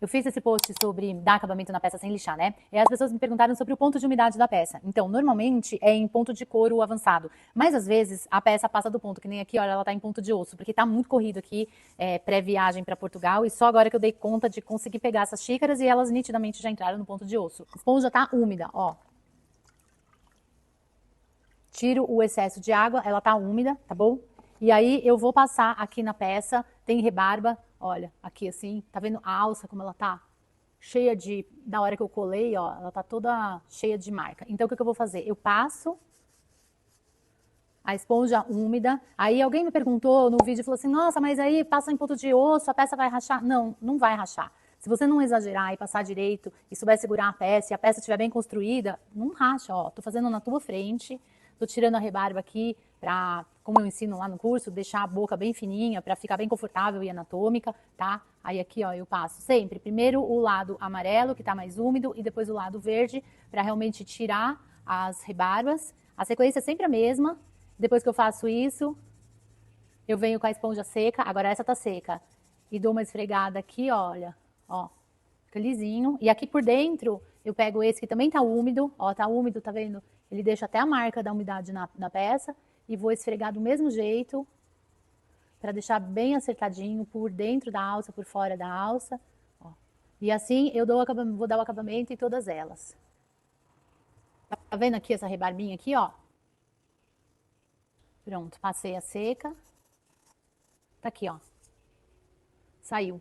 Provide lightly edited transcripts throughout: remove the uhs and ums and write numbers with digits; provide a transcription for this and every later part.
Eu fiz esse post sobre dar acabamento na peça sem lixar, né? E as pessoas me perguntaram sobre o ponto de umidade da peça. Então, normalmente é em ponto de couro avançado. Mas às vezes a peça passa do ponto, que nem aqui, olha, ela tá em ponto de osso, porque tá muito corrido aqui, pré-viagem para Portugal, e só agora que eu dei conta de conseguir pegar essas xícaras e elas nitidamente já entraram no ponto de osso. A esponja tá úmida, ó. Tiro o excesso de água, ela tá úmida, tá bom? E aí eu vou passar aqui na peça, tem rebarba, olha, aqui assim, tá vendo a alça como ela tá? Cheia de, da hora que eu colei, ó, ela tá toda cheia de marca. Então o que eu vou fazer? Eu passo a esponja úmida, aí alguém me perguntou no vídeo, falou assim, nossa, mas aí passa em ponto de osso, a peça vai rachar? Não, não vai rachar. Se você não exagerar e passar direito, e souber segurar a peça, e a peça estiver bem construída, não racha, ó, tô fazendo na tua frente, tô tirando a rebarba aqui, pra, como eu ensino lá no curso, deixar a boca bem fininha, para ficar bem confortável e anatômica, tá? Aí aqui, ó, eu passo sempre, primeiro o lado amarelo, que tá mais úmido, e depois o lado verde, para realmente tirar as rebarbas. A sequência é sempre a mesma. Depois que eu faço isso, eu venho com a esponja seca, agora essa tá seca, e dou uma esfregada aqui, olha, ó, fica lisinho. E aqui por dentro, eu pego esse que também tá úmido, ó, tá úmido, tá vendo? Ele deixa até a marca da umidade na peça, e vou esfregar do mesmo jeito, para deixar bem acertadinho por dentro da alça, por fora da alça, ó. E assim eu vou dar o acabamento em todas elas. Tá vendo aqui essa rebarbinha aqui, ó? Pronto, passei a seca. Tá aqui, ó. Saiu.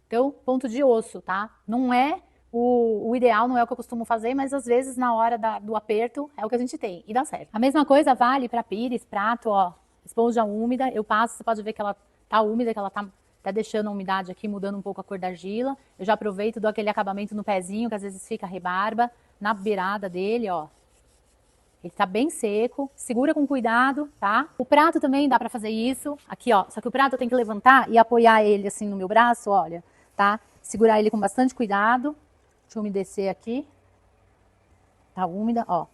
Então, ponto de osso, tá? Não é o ideal, não é o que eu costumo fazer, mas às vezes na hora do aperto é o que a gente tem e dá certo. A mesma coisa vale para pires, prato, ó. Esponja úmida, eu passo, você pode ver que ela tá úmida, que ela tá deixando a umidade aqui, mudando um pouco a cor da argila. Eu já aproveito, dou aquele acabamento no pezinho, que às vezes fica rebarba, na beirada dele, ó. Ele tá bem seco, segura com cuidado, tá? O prato também dá pra fazer isso, aqui ó, só que o prato eu tenho que levantar e apoiar ele assim no meu braço, olha, tá? Segurar ele com bastante cuidado, deixa eu umedecer aqui, tá úmida, ó.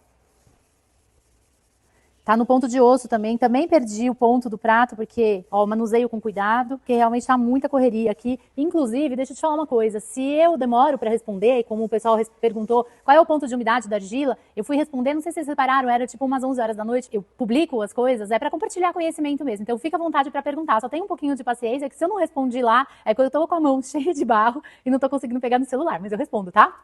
Tá no ponto de osso também perdi o ponto do prato, porque, ó, manuseio com cuidado, porque realmente tá muita correria aqui. Inclusive, deixa eu te falar uma coisa, se eu demoro para responder, como o pessoal perguntou, qual é o ponto de umidade da argila, eu fui responder, não sei se vocês repararam, era tipo umas 11 horas da noite, eu publico as coisas, é para compartilhar conhecimento mesmo, então fica à vontade para perguntar, só tem um pouquinho de paciência, que se eu não respondi lá, é quando eu tô com a mão cheia de barro e não tô conseguindo pegar no celular, mas eu respondo, tá?